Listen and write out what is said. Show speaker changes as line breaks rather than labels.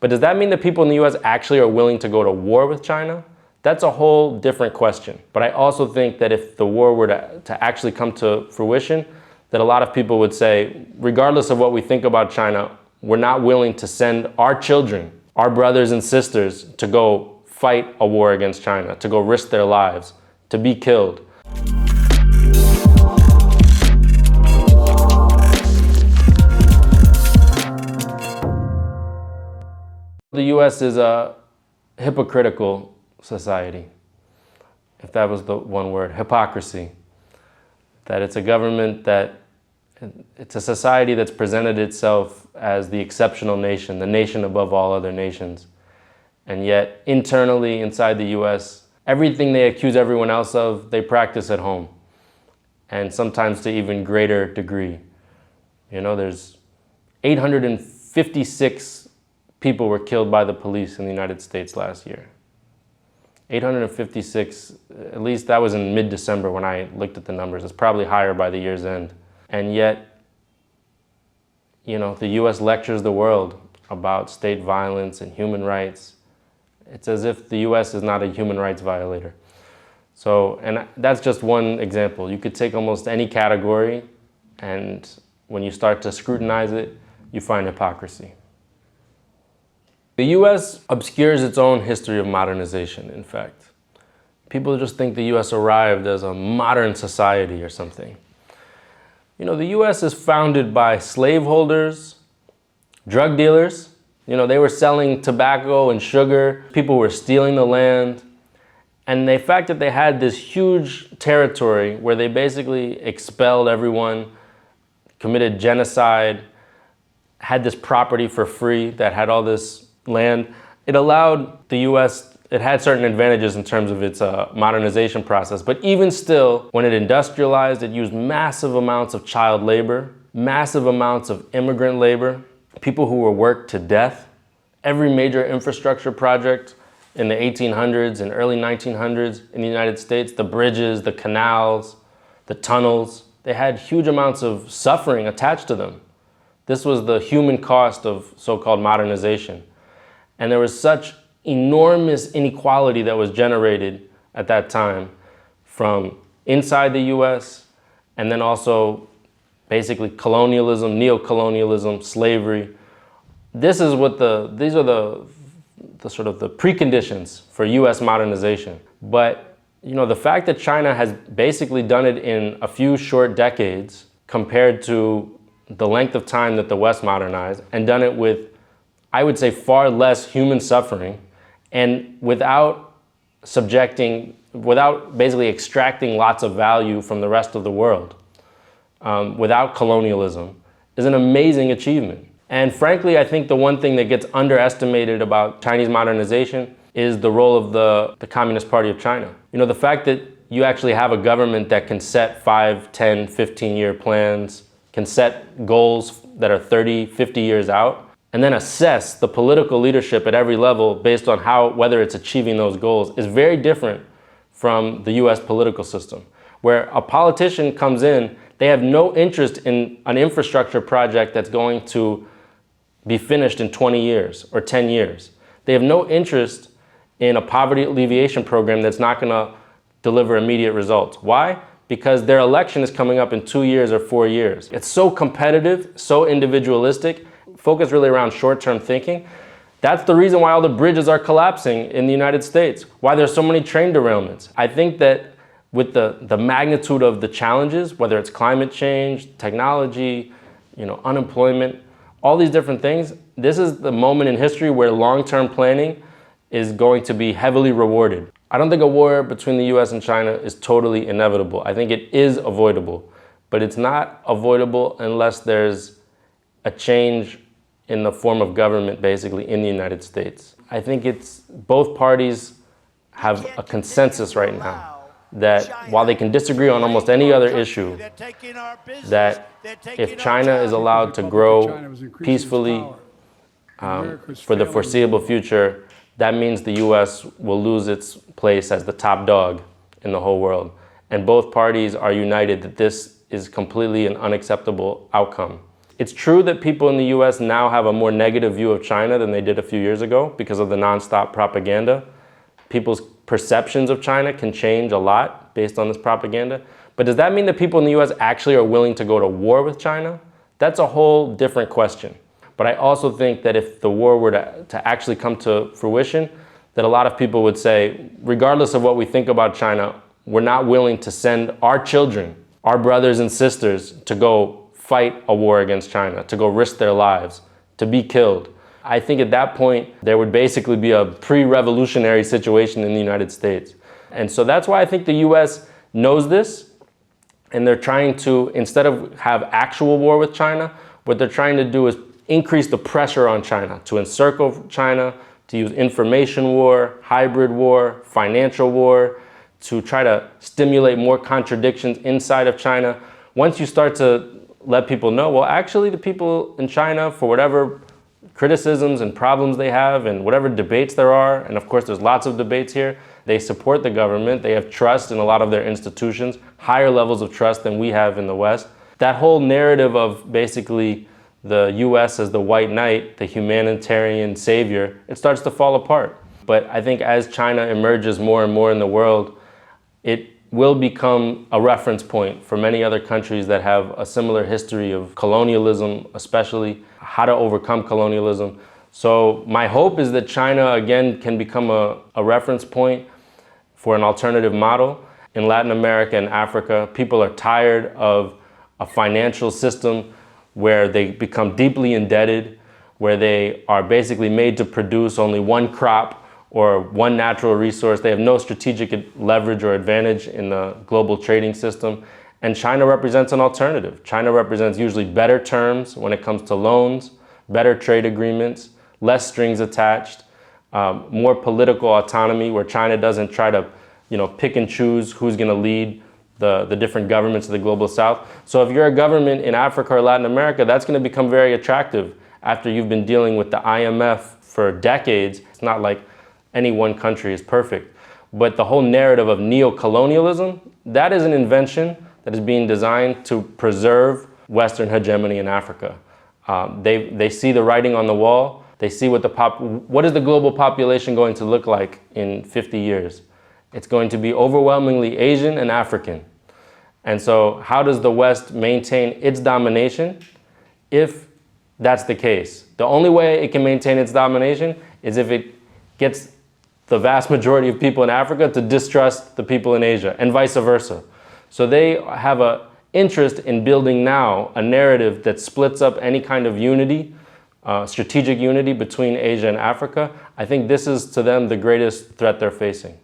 But does that mean that people in the US actually are willing to go to war with China? That's a whole different question. But I also think that if the war were to actually come to fruition, that a lot of people would say, regardless of what we think about China, we're not willing to send our children, our brothers and sisters, to go fight a war against China, to go risk their lives, to be killed. The US is a hypocritical society, if that was the one word, hypocrisy. That it's a government it's a society that's presented itself as the exceptional nation, the nation above all other nations. And yet, internally, inside the US, everything they accuse everyone else of, they practice at home. And sometimes to even greater degree. You know, there's 856 people were killed by the police in the United States last year. 856, at least that was in mid-December when I looked at the numbers. It's probably higher by the year's end. And yet, you know, the US lectures the world about state violence and human rights. It's as if the US is not a human rights violator. So, and that's just one example. You could take almost any category, and when you start to scrutinize it, you find hypocrisy. The US obscures its own history of modernization, in fact. People just think the US arrived as a modern society or something. You know, the US is founded by slaveholders, drug dealers. You know, they were selling tobacco and sugar. People were stealing the land. And the fact that they had this huge territory where they basically expelled everyone, committed genocide, had this property for free that had all this land, it allowed the US, it had certain advantages in terms of its modernization process, but even still, when it industrialized, it used massive amounts of child labor, massive amounts of immigrant labor, people who were worked to death. Every major infrastructure project in the 1800s and early 1900s in the United States, the bridges, the canals, the tunnels, they had huge amounts of suffering attached to them. This was the human cost of so-called modernization. And there was such enormous inequality that was generated at that time from inside the US, and then also basically colonialism, neo-colonialism, slavery. These are the sort of the preconditions for US modernization. But you know, the fact that China has basically done it in a few short decades compared to the length of time that the West modernized, and done it with, I would say, far less human suffering, and without basically extracting lots of value from the rest of the world, without colonialism, is an amazing achievement. And frankly, I think the one thing that gets underestimated about Chinese modernization is the role of the Communist Party of China. You know, the fact that you actually have a government that can set 5, 10, 15-year plans, can set goals that are 30, 50 years out, and then assess the political leadership at every level based on whether it's achieving those goals, is very different from the US political system, where a politician comes in, they have no interest in an infrastructure project that's going to be finished in 20 years or 10 years. They have no interest in a poverty alleviation program that's not going to deliver immediate results. Why? Because their election is coming up in 2 years or 4 years. It's so competitive, so individualistic, focused really around short-term thinking. That's the reason why all the bridges are collapsing in the United States, why there's so many train derailments. I think that with the magnitude of the challenges, whether it's climate change, technology, you know, unemployment, all these different things, this is the moment in history where long-term planning is going to be heavily rewarded. I don't think a war between the US and China is totally inevitable. I think it is avoidable, but it's not avoidable unless there's a change in the form of government basically in the United States. I think both parties have a consensus right now that while they can disagree on almost any other issue, that if China is allowed to grow peacefully for the foreseeable future, that means the US will lose its place as the top dog in the whole world. And both parties are united that this is completely an unacceptable outcome. It's true that people in the US now have a more negative view of China than they did a few years ago because of the nonstop propaganda. People's perceptions of China can change a lot based on this propaganda. But does that mean that people in the US actually are willing to go to war with China? That's a whole different question. But I also think that if the war were to actually come to fruition, that a lot of people would say, regardless of what we think about China, we're not willing to send our children, our brothers and sisters, to go fight a war against China, to go risk their lives, to be killed. I think at that point, there would basically be a pre-revolutionary situation in the United States. And so that's why I think the US knows this, and they're trying to, instead of have actual war with China, what they're trying to do is increase the pressure on China, to encircle China, to use information war, hybrid war, financial war, to try to stimulate more contradictions inside of China. Once you start to let people know, well, actually the people in China, for whatever criticisms and problems they have and whatever debates there are, and of course there's lots of debates here, they support the government, they have trust in a lot of their institutions, higher levels of trust than we have in the West. That whole narrative of basically the US as the white knight, the humanitarian savior, it starts to fall apart. But I think as China emerges more and more in the world, it will become a reference point for many other countries that have a similar history of colonialism, especially how to overcome colonialism. So my hope is that China, again, can become a reference point for an alternative model. In Latin America and Africa, people are tired of a financial system where they become deeply indebted, where they are basically made to produce only one crop or one natural resource. They have no strategic leverage or advantage in the global trading system. And China represents an alternative. China represents usually better terms when it comes to loans, better trade agreements, less strings attached, more political autonomy where China doesn't try to, pick and choose who's going to lead the different governments of the global south. So if you're a government in Africa or Latin America, that's going to become very attractive after you've been dealing with the IMF for decades. It's not like any one country is perfect. But the whole narrative of neo-colonialism, that is an invention that is being designed to preserve Western hegemony in Africa. They see the writing on the wall. They see what is the global population going to look like in 50 years? It's going to be overwhelmingly Asian and African. And so how does the West maintain its domination if that's the case? The only way it can maintain its domination is if it gets the vast majority of people in Africa to distrust the people in Asia, and vice versa. So they have an interest in building now a narrative that splits up any kind of unity, strategic unity between Asia and Africa. I think this is to them the greatest threat they're facing.